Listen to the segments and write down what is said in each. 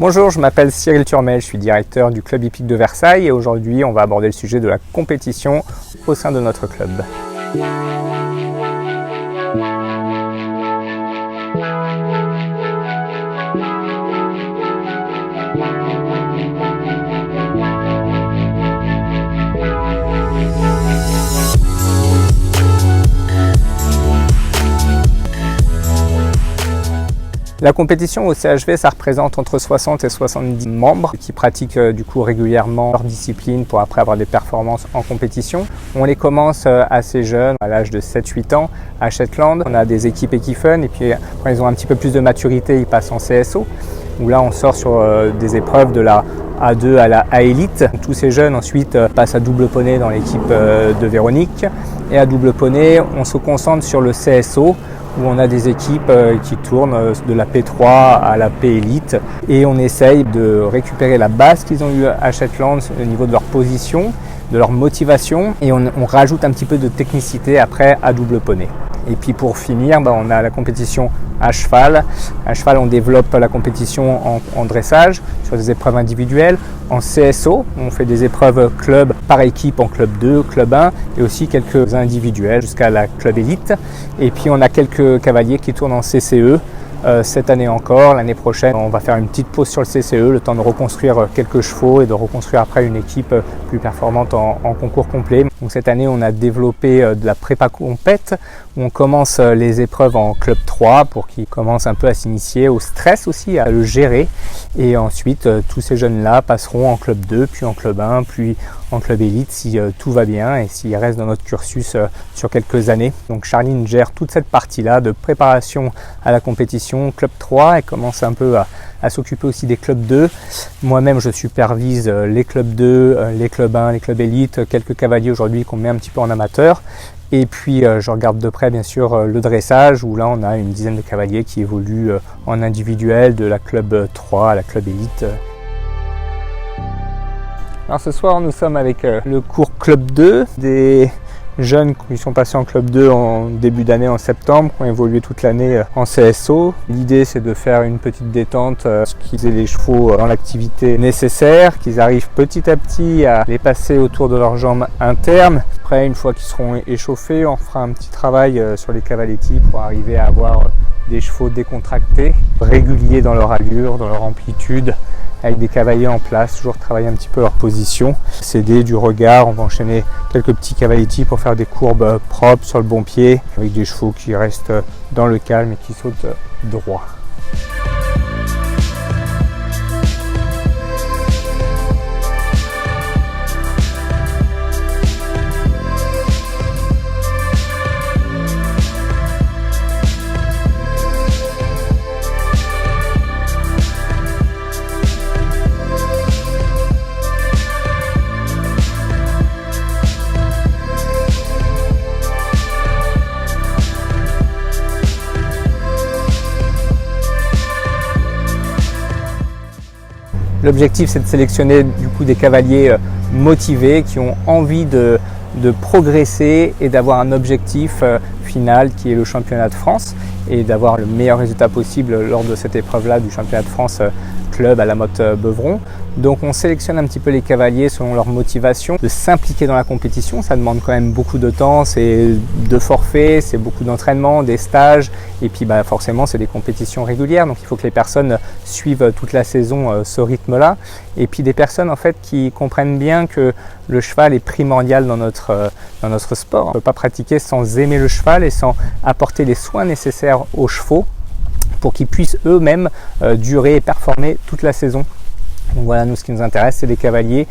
Bonjour, je m'appelle Cyril Turmel, je suis directeur du club hippique de Versailles et aujourd'hui on va aborder le sujet de la compétition au sein de notre club. La compétition au CHV, ça représente entre 60 et 70 membres qui pratiquent du coup régulièrement leur discipline pour après avoir des performances en compétition. On les commence assez jeunes, à l'âge de 7-8 ans à Shetland. On a des équipes Equifun et puis quand ils ont un petit peu plus de maturité, ils passent en CSO où là on sort sur des épreuves de la A2 à la A-Elite. Tous ces jeunes ensuite passent à double poney dans l'équipe de Véronique et à double poney, on se concentre sur le CSO où on a des équipes qui tournent de la P3 à la P-Elite et on essaye de récupérer la base qu'ils ont eue à Shetland au niveau de leur position, de leur motivation et on rajoute un petit peu de technicité après à double poney. Et puis pour finir, on a la compétition à cheval. À cheval, on développe la compétition en dressage sur des épreuves individuelles. En CSO, on fait des épreuves club par équipe en club 2, club 1 et aussi quelques individuels jusqu'à la club élite. Et puis on a quelques cavaliers qui tournent en CCE. Cette année encore, l'année prochaine, on va faire une petite pause sur le CCE, le temps de reconstruire quelques chevaux et de reconstruire après une équipe plus performante en concours complet. Donc cette année, on a développé de la prépa compète où on commence les épreuves en club 3 pour qu'ils commencent un peu à s'initier au stress aussi, à le gérer. Et ensuite, tous ces jeunes-là passeront en club 2, puis en club 1, puis en club élite si tout va bien et s'ils restent dans notre cursus sur quelques années. Donc Charline gère toute cette partie-là de préparation à la compétition club 3 et commence un peu à s'occuper aussi des clubs 2. Moi-même, je supervise les clubs 2, les clubs 1, les clubs élites, quelques cavaliers aujourd'hui qu'on met un petit peu en amateur. Et puis je regarde de près bien sûr le dressage où là on a une dizaine de cavaliers qui évoluent en individuel de la club 3 à la club élite. Alors ce soir nous sommes avec le cours club 2 des jeunes qui sont passés en club 2 en début d'année en septembre, qui ont évolué toute l'année en CSO. L'idée c'est de faire une petite détente, qu'ils aient les chevaux dans l'activité nécessaire, qu'ils arrivent petit à petit à les passer autour de leurs jambes internes. Après, une fois qu'ils seront échauffés, on fera un petit travail sur les cavaletti pour arriver à avoir des chevaux décontractés, réguliers dans leur allure, dans leur amplitude, avec des cavaliers en place, toujours travailler un petit peu leur position, céder du regard. On va enchaîner quelques petits cavaletti pour faire des courbes propres sur le bon pied, avec des chevaux qui restent dans le calme et qui sautent droit. L'objectif, c'est de sélectionner du coup des cavaliers motivés qui ont envie de progresser et d'avoir un objectif final qui est le championnat de France et d'avoir le meilleur résultat possible lors de cette épreuve-là du championnat de France club à la Motte Beuvron. Donc on sélectionne un petit peu les cavaliers selon leur motivation, de s'impliquer dans la compétition. Ça demande quand même beaucoup de temps, c'est de forfaits, c'est beaucoup d'entraînement, des stages et puis forcément c'est des compétitions régulières, donc il faut que les personnes suivent toute la saison ce rythme-là. Et puis des personnes en fait qui comprennent bien que le cheval est primordial dans notre sport. On ne peut pas pratiquer sans aimer le cheval et sans apporter les soins nécessaires aux chevaux pour qu'ils puissent eux-mêmes durer et performer toute la saison. Donc voilà, nous ce qui nous intéresse, c'est des cavaliers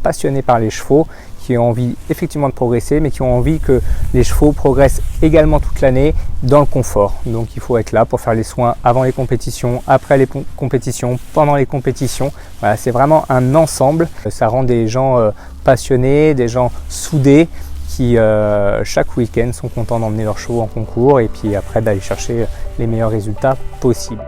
passionnés par les chevaux, qui ont envie effectivement de progresser, mais qui ont envie que les chevaux progressent également toute l'année dans le confort. Donc il faut être là pour faire les soins avant les compétitions, après les compétitions, pendant les compétitions. Voilà, c'est vraiment un ensemble. Ça rend des gens passionnés, des gens soudés, qui chaque week-end sont contents d'emmener leurs chevaux en concours et puis après d'aller chercher les meilleurs résultats possibles.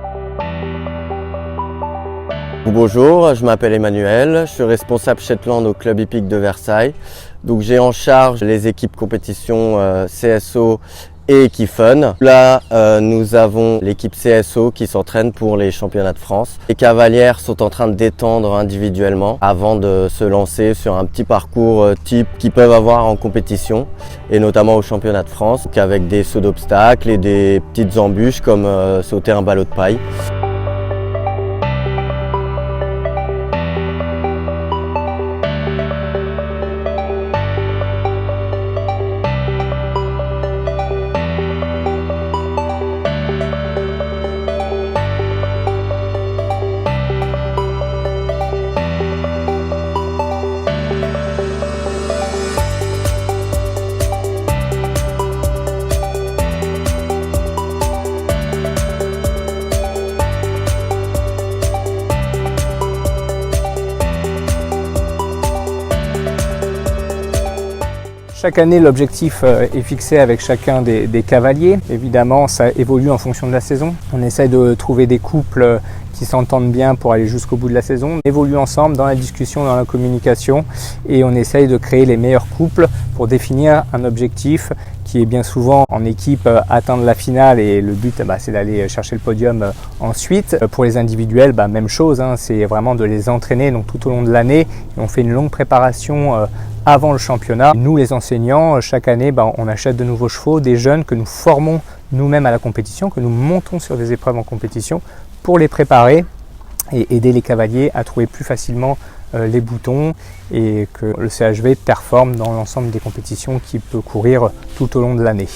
Bonjour, je m'appelle Emmanuel, je suis responsable Shetland au club hippique de Versailles. Donc j'ai en charge les équipes compétition CSO et Equifun. Là, nous avons l'équipe CSO qui s'entraîne pour les championnats de France. Les cavalières sont en train de détendre individuellement avant de se lancer sur un petit parcours type qu'ils peuvent avoir en compétition et notamment au championnat de France, avec des sauts d'obstacles et des petites embûches comme sauter un ballot de paille. Chaque année, l'objectif est fixé avec chacun des cavaliers. Évidemment, ça évolue en fonction de la saison. On essaie de trouver des couples qui s'entendent bien pour aller jusqu'au bout de la saison. On évolue ensemble dans la discussion, dans la communication et on essaye de créer les meilleurs couples pour définir un objectif qui est bien souvent en équipe atteindre la finale et le but c'est d'aller chercher le podium ensuite. Pour les individuels, même chose, c'est vraiment de les entraîner donc, tout au long de l'année. On fait une longue préparation avant le championnat. Nous les enseignants, chaque année on achète de nouveaux chevaux, des jeunes que nous formons nous-mêmes à la compétition, que nous montons sur des épreuves en compétition pour les préparer et aider les cavaliers à trouver plus facilement les boutons et que le CHV performe dans l'ensemble des compétitions qu'il peut courir tout au long de l'année.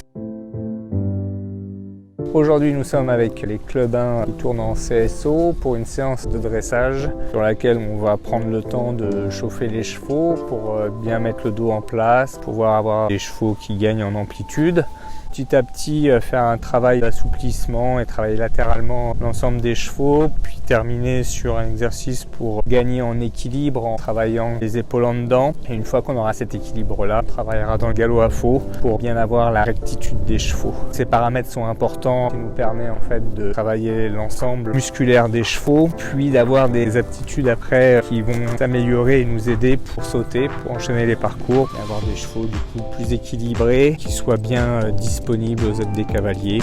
Aujourd'hui, nous sommes avec les clubs 1 qui tournent en CSO pour une séance de dressage sur laquelle on va prendre le temps de chauffer les chevaux pour bien mettre le dos en place, pouvoir avoir des chevaux qui gagnent en amplitude. Petit à petit, faire un travail d'assouplissement et travailler latéralement l'ensemble des chevaux, puis terminer sur un exercice pour gagner en équilibre en travaillant les épaules en dedans. Et une fois qu'on aura cet équilibre-là, on travaillera dans le galop à faux pour bien avoir la rectitude des chevaux. Ces paramètres sont importants, qui nous permettent en fait de travailler l'ensemble musculaire des chevaux, puis d'avoir des aptitudes après qui vont s'améliorer et nous aider pour sauter, pour enchaîner les parcours, et avoir des chevaux du coup plus équilibrés, qui soient bien disponible aux aides des cavaliers.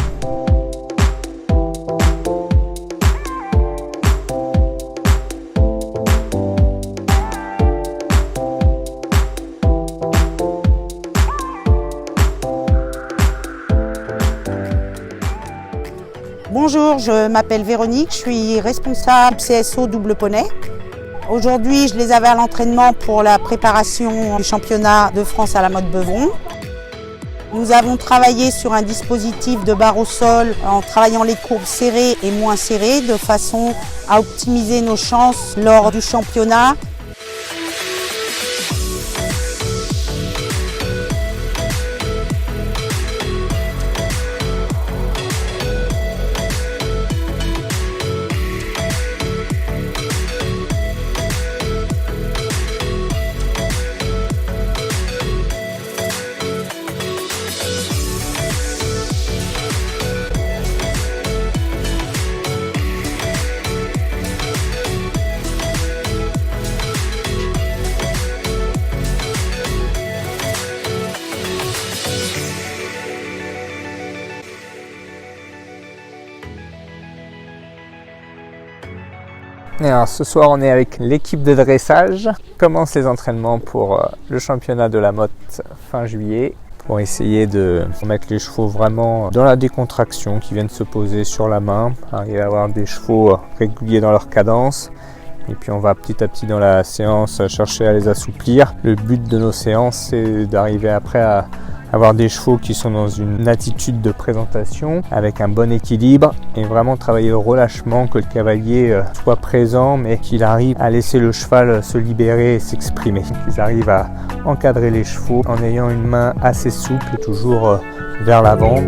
Bonjour, je m'appelle Véronique, je suis responsable CSO Double Poney. Aujourd'hui, je les avais à l'entraînement pour la préparation du championnat de France à la mode Beuvron. Nous avons travaillé sur un dispositif de barre au sol en travaillant les courbes serrées et moins serrées de façon à optimiser nos chances lors du championnat. Et alors ce soir on est avec l'équipe de dressage. On commence les entraînements pour le championnat de la motte fin juillet pour essayer de mettre les chevaux vraiment dans la décontraction, qui viennent se poser sur la main, arriver à avoir des chevaux réguliers dans leur cadence. Et puis on va petit à petit dans la séance chercher à les assouplir. Le but de nos séances c'est d'arriver après à avoir des chevaux qui sont dans une attitude de présentation avec un bon équilibre et vraiment travailler le relâchement, que le cavalier soit présent mais qu'il arrive à laisser le cheval se libérer et s'exprimer. Qu'ils arrivent à encadrer les chevaux en ayant une main assez souple et toujours vers l'avant.